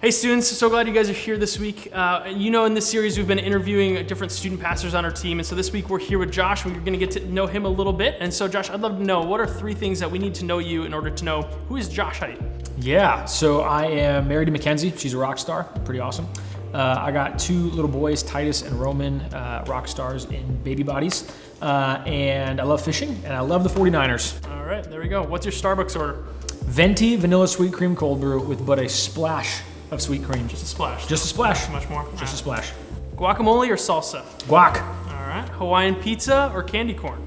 Hey students, so glad you guys are here this week. In this series we've been interviewing different student pastors on our team, and so this week we're here with Josh. We're going to get to know him a little bit. And so Josh, I'd love to know, what are 3 things that we need to know you in order to know who is Josh Height? Yeah, so I am married to Mackenzie. She's a rock star, pretty awesome. I got 2 little boys, Titus and Roman, rock stars in baby bodies. And I love fishing, and I love the 49ers. All right, there we go. What's your Starbucks order? Venti vanilla sweet cream cold brew with but a splash of sweet cream. Just a splash. Just a splash. Not much more. Just a splash. Guacamole or salsa? Guac. All right. Hawaiian pizza or candy corn?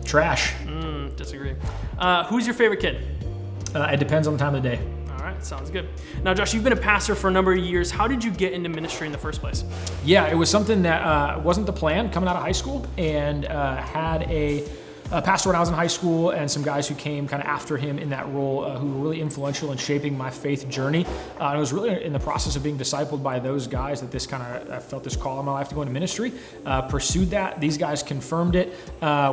Trash. Disagree. Who's your favorite kid? It depends on the time of the day. All right, sounds good. Now, Josh, you've been a pastor for a number of years. How did you get into ministry in the first place? Yeah, it was something that wasn't the plan coming out of high school, and had a pastor when I was in high school, and some guys who came kind of after him in that role who were really influential in shaping my faith journey. And I was really in the process of being discipled by those guys that I felt this call in my life to go into ministry. Pursued that. These guys confirmed it,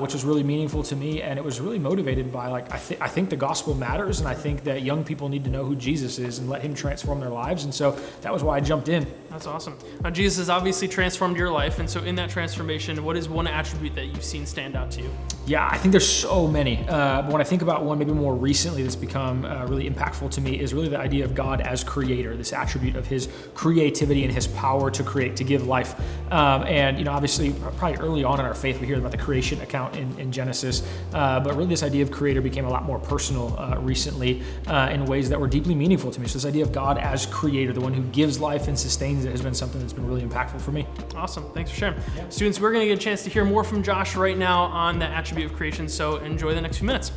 which was really meaningful to me, and it was really motivated by I think the gospel matters, and I think that young people need to know who Jesus is and let him transform their lives. And so that was why I jumped in. That's awesome. Now, Jesus has obviously transformed your life, and so in that transformation, what is one attribute that you've seen stand out to you? Yeah, I think there's so many. But when I think about one maybe more recently that's become really impactful to me is really the idea of God as creator, this attribute of his creativity and his power to create, to give life. And obviously, probably early on in our faith, we hear about the creation account in Genesis. But really this idea of creator became a lot more personal recently in ways that were deeply meaningful to me. So this idea of God as creator, the one who gives life and sustains it, has been something that's been really impactful for me. Awesome. Thanks for sharing. Yeah. Students, we're going to get a chance to hear more from Josh right now on the attribute of creation, so enjoy the next few minutes.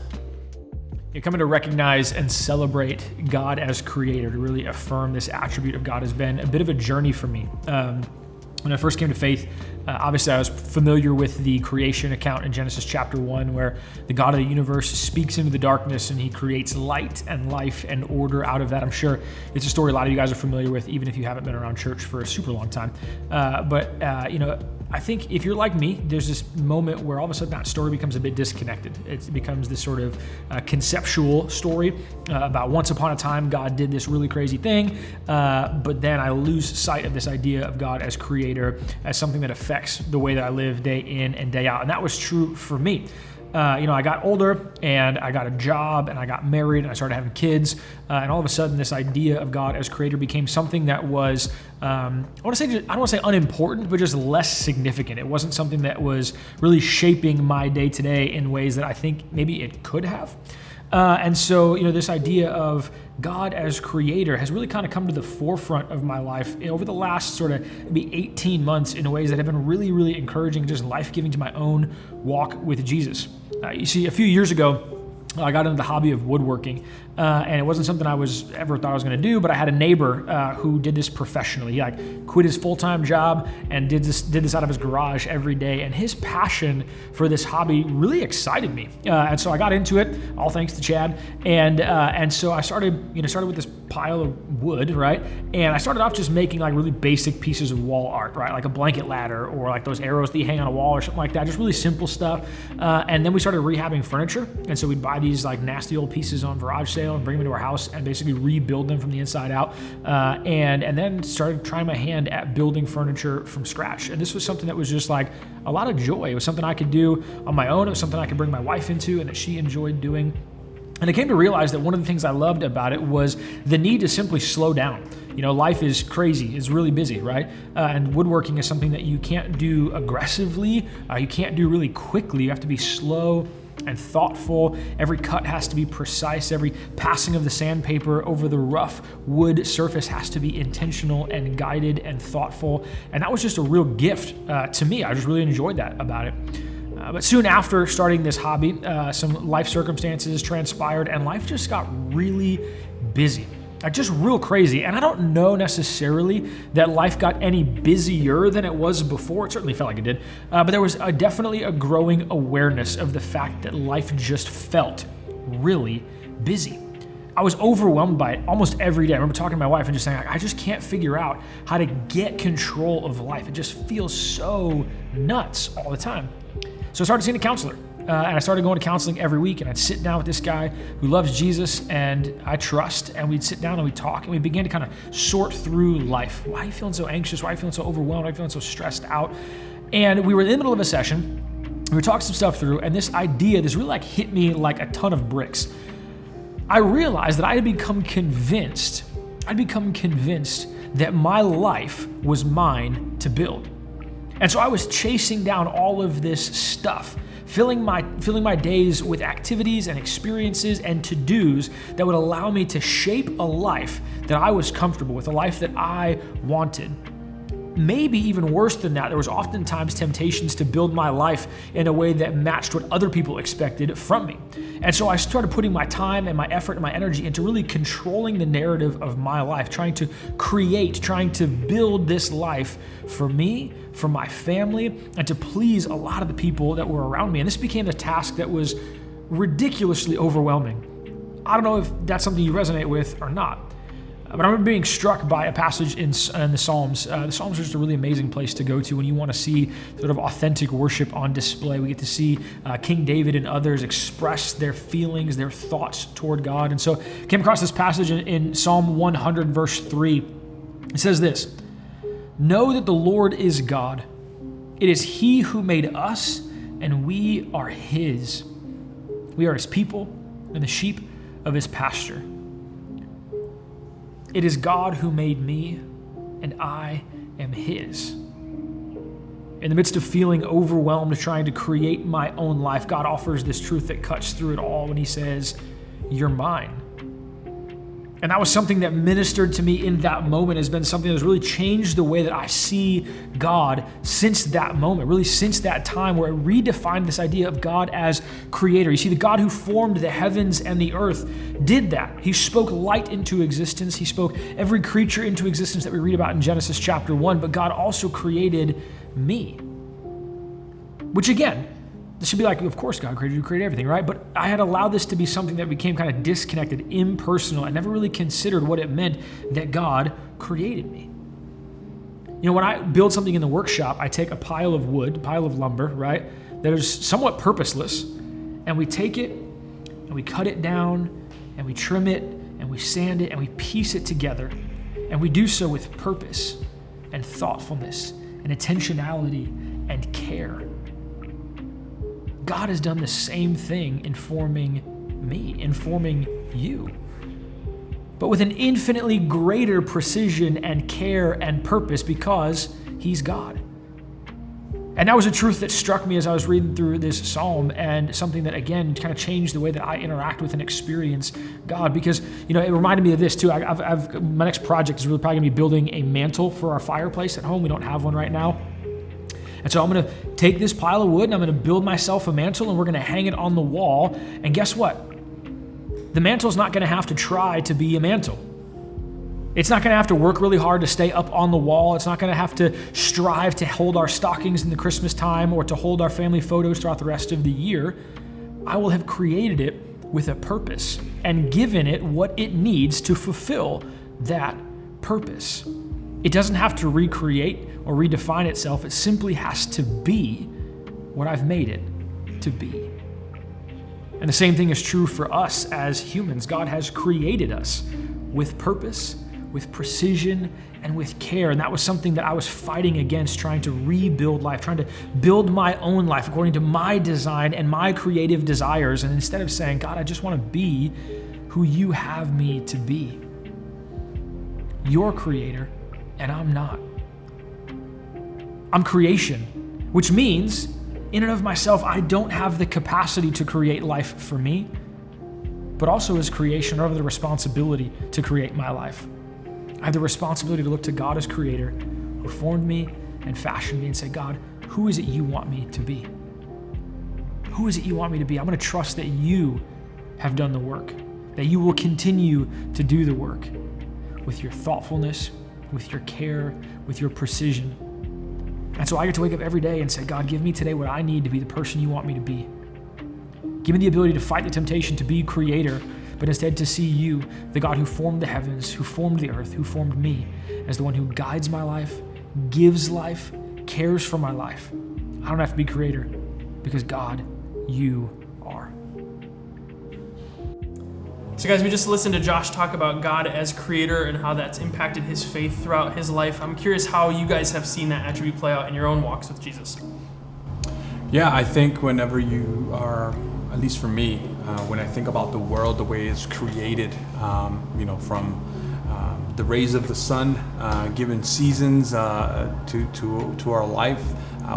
You're coming to recognize and celebrate God as creator, to really affirm this attribute of God, has been a bit of a journey for me. When I first came to faith, obviously I was familiar with the creation account in Genesis chapter 1, where the God of the universe speaks into the darkness and he creates light and life and order out of that. I'm sure it's a story a lot of you guys are familiar with, even if you haven't been around church for a super long time. But I think if you're like me, there's this moment where all of a sudden that story becomes a bit disconnected. It becomes this sort of conceptual story about once upon a time God did this really crazy thing, but then I lose sight of this idea of God as creator, as something that affects the way that I live day in and day out. And that was true for me. I got older and I got a job and I got married and I started having kids. And all of a sudden this idea of God as creator became something that was, I don't want to say unimportant, but just less significant. It wasn't something that was really shaping my day to day in ways that I think maybe it could have. And so, this idea of God as creator has really kind of come to the forefront of my life over the last sort of maybe 18 months in ways that have been really, really encouraging, just life-giving to my own walk with Jesus. You see, a few years ago, I got into the hobby of woodworking, and it wasn't something I ever thought I was going to do, but I had a neighbor who did this professionally. He quit his full-time job and did this out of his garage every day, and his passion for this hobby really excited me. And so I got into it, all thanks to Chad, and so I started with this pile of wood, right? And I started off just making really basic pieces of wall art, right? Like a blanket ladder or like those arrows that you hang on a wall or something like that, just really simple stuff. And then we started rehabbing furniture, and so we'd buy these nasty old pieces on garage sale and bring them into our house and basically rebuild them from the inside out. And then started trying my hand at building furniture from scratch. And this was something that was just a lot of joy. It was something I could do on my own. It was something I could bring my wife into and that she enjoyed doing. And I came to realize that one of the things I loved about it was the need to simply slow down. Life is crazy. It's really busy, right? And woodworking is something that you can't do aggressively. You can't do really quickly. You have to be slow and thoughtful. Every cut has to be precise. Every passing of the sandpaper over the rough wood surface has to be intentional and guided and thoughtful. And that was just a real gift to me. I just really enjoyed that about it. But soon after starting this hobby, some life circumstances transpired and life just got really busy. Just real crazy. And I don't know necessarily that life got any busier than it was before. It certainly felt like it did. But there was definitely a growing awareness of the fact that life just felt really busy. I was overwhelmed by it almost every day. I remember talking to my wife and just saying, I just can't figure out how to get control of life. It just feels so nuts all the time. So I started seeing a counselor. and I started going to counseling every week, and I'd sit down with this guy who loves Jesus and I trust, and we'd sit down and we'd talk, and we began to kind of sort through life. Why are you feeling so anxious? Why are you feeling so overwhelmed? Why are you feeling so stressed out? And we were in the middle of a session. We were talking some stuff through, and this idea, this really hit me like a ton of bricks. I realized that I had become convinced that my life was mine to build. And so I was chasing down all of this stuff, filling my days with activities and experiences and to-dos that would allow me to shape a life that I was comfortable with, a life that I wanted. Maybe even worse than that, there was oftentimes temptations to build my life in a way that matched what other people expected from me. And so I started putting my time and my effort and my energy into really controlling the narrative of my life, trying to build this life for me, for my family, and to please a lot of the people that were around me. And this became a task that was ridiculously overwhelming. I don't know if that's something you resonate with or not. But I remember being struck by a passage in the Psalms. The Psalms are just a really amazing place to go to when you want to see sort of authentic worship on display. We get to see King David and others express their feelings, their thoughts toward God. And so I came across this passage in Psalm 100, verse 3. It says this: "Know that the Lord is God. It is He who made us, and we are His. We are His people and the sheep of His pasture. It is God who made me, and I am His." In the midst of feeling overwhelmed, trying to create my own life, God offers this truth that cuts through it all when He says, "You're mine." And that was something that ministered to me in that moment, has been something that has really changed the way that I see God since that moment, really since that time where it redefined this idea of God as creator. You see, the God who formed the heavens and the earth did that. He spoke light into existence. He spoke every creature into existence that we read about in Genesis chapter 1, but God also created me. Which again, this should be like, of course God created you, created everything, right? But I had allowed this to be something that became kind of disconnected, impersonal. I never really considered what it meant that God created me. You know, when I build something in the workshop, I take a pile of wood, a pile of lumber, right, that is somewhat purposeless, and we take it and we cut it down and we trim it and we sand it and we piece it together. And we do so with purpose and thoughtfulness and intentionality and care. God has done the same thing in forming me, in forming you, but with an infinitely greater precision and care and purpose because He's God. And that was a truth that struck me as I was reading through this psalm, and something that, again, kind of changed the way that I interact with and experience God. Because, you know, it reminded me of this too. My next project is really probably gonna be building a mantle for our fireplace at home. We don't have one right now. And so I'm going to take this pile of wood and I'm going to build myself a mantle, and we're going to hang it on the wall. And guess what? The mantle's not going to have to try to be a mantle. It's not going to have to work really hard to stay up on the wall. It's not going to have to strive to hold our stockings in the Christmas time or to hold our family photos throughout the rest of the year. I will have created it with a purpose and given it what it needs to fulfill that purpose. It doesn't have to recreate or redefine itself. It simply has to be what I've made it to be. And the same thing is true for us as humans. God has created us with purpose, with precision, and with care. And that was something that I was fighting against, trying to rebuild life, trying to build my own life according to my design and my creative desires. And instead of saying, God, I just want to be who you have me to be. You're creator, and I'm not. I'm creation, which means in and of myself, I don't have the capacity to create life for me, but also as creation, I have the responsibility to create my life. I have the responsibility to look to God as creator who formed me and fashioned me and say, God, who is it you want me to be? Who is it you want me to be? I'm going to trust that you have done the work, that you will continue to do the work with your thoughtfulness, with your care, with your precision. And so I get to wake up every day and say, God, give me today what I need to be the person you want me to be. Give me the ability to fight the temptation to be creator, but instead to see you, the God who formed the heavens, who formed the earth, who formed me, as the one who guides my life, gives life, cares for my life. I don't have to be creator because God you are. So guys, we just listened to Josh talk about God as creator and how that's impacted his faith throughout his life. I'm curious how you guys have seen that attribute play out in your own walks with Jesus. Yeah, I think whenever you are, at least for me, when I think about the world, the way it's created, from the rays of the sun, given seasons to our life,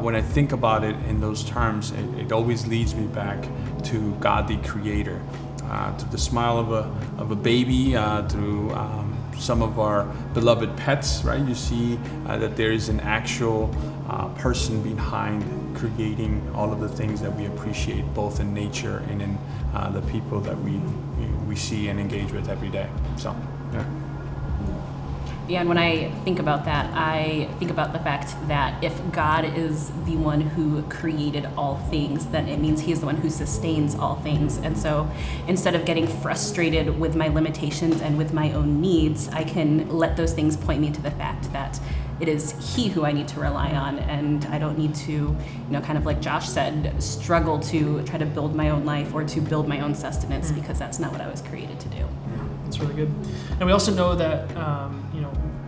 when I think about it in those terms, it always leads me back to God the Creator, to the smile of a baby, through some of our beloved pets, right? You see that there is an actual person behind creating all of the things that we appreciate, both in nature and in the people that we see and engage with every day. So, yeah. Yeah, and when I think about that, I think about the fact that if God is the one who created all things, then it means He is the one who sustains all things. And so instead of getting frustrated with my limitations and with my own needs, I can let those things point me to the fact that it is He who I need to rely on, and I don't need to, kind of like Josh said, struggle to try to build my own life or to build my own sustenance, because that's not what I was created to do. That's really good. And we also know that,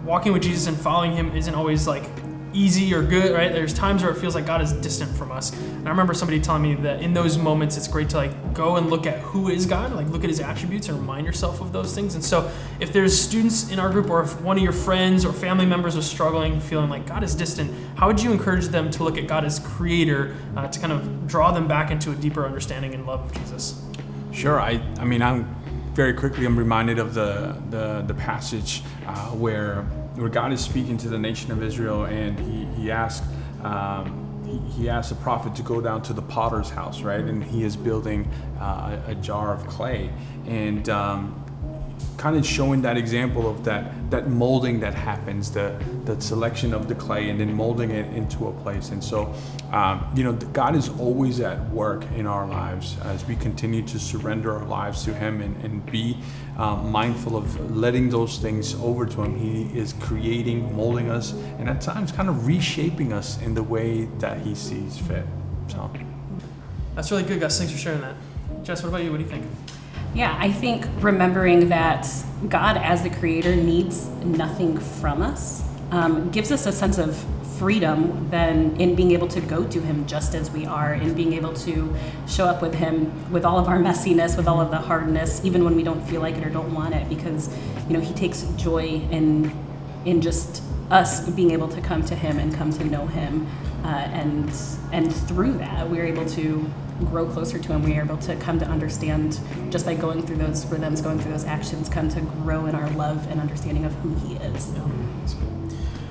walking with Jesus and following Him isn't always like easy or good, right? There's times where it feels like God is distant from us. And I remember somebody telling me that in those moments, it's great to like go and look at who is God, like look at His attributes and remind yourself of those things. And so if there's students in our group, or if one of your friends or family members are struggling, feeling like God is distant, how would you encourage them to look at God as creator, to kind of draw them back into a deeper understanding and love of Jesus? Sure. I'm reminded of the passage where God is speaking to the nation of Israel, and he asked the prophet to go down to the potter's house, right? And he is building a jar of clay, and kind of showing that example of that molding that happens, the selection of the clay and then molding it into a place. And so God is always at work in our lives as we continue to surrender our lives to Him and be mindful of letting those things over to Him. He is creating, molding us, and at times kind of reshaping us in the way that He sees fit. So That's really good, guys. Thanks for sharing that. Jess, what about you? What do you think? Yeah, I think remembering that God as the creator needs nothing from us gives us a sense of freedom then in being able to go to Him just as we are, in being able to show up with Him with all of our messiness, with all of the hardness, even when we don't feel like it or don't want it, because He takes joy in just us being able to come to Him and come to know Him, and through that we're able to grow closer to Him. We are able to come to understand, just by going through those rhythms, going through those actions, come to grow in our love and understanding of who He is. Yeah, that's good.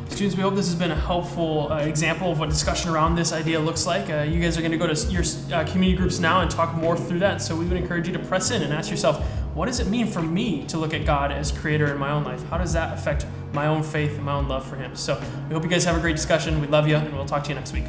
Students, we hope this has been a helpful example of what discussion around this idea looks like. You guys are going to go to your community groups now and talk more through that. So we would encourage you to press in and ask yourself, what does it mean for me to look at God as creator in my own life? How does that affect my own faith and my own love for Him? So we hope you guys have a great discussion. We love you, and we'll talk to you next week.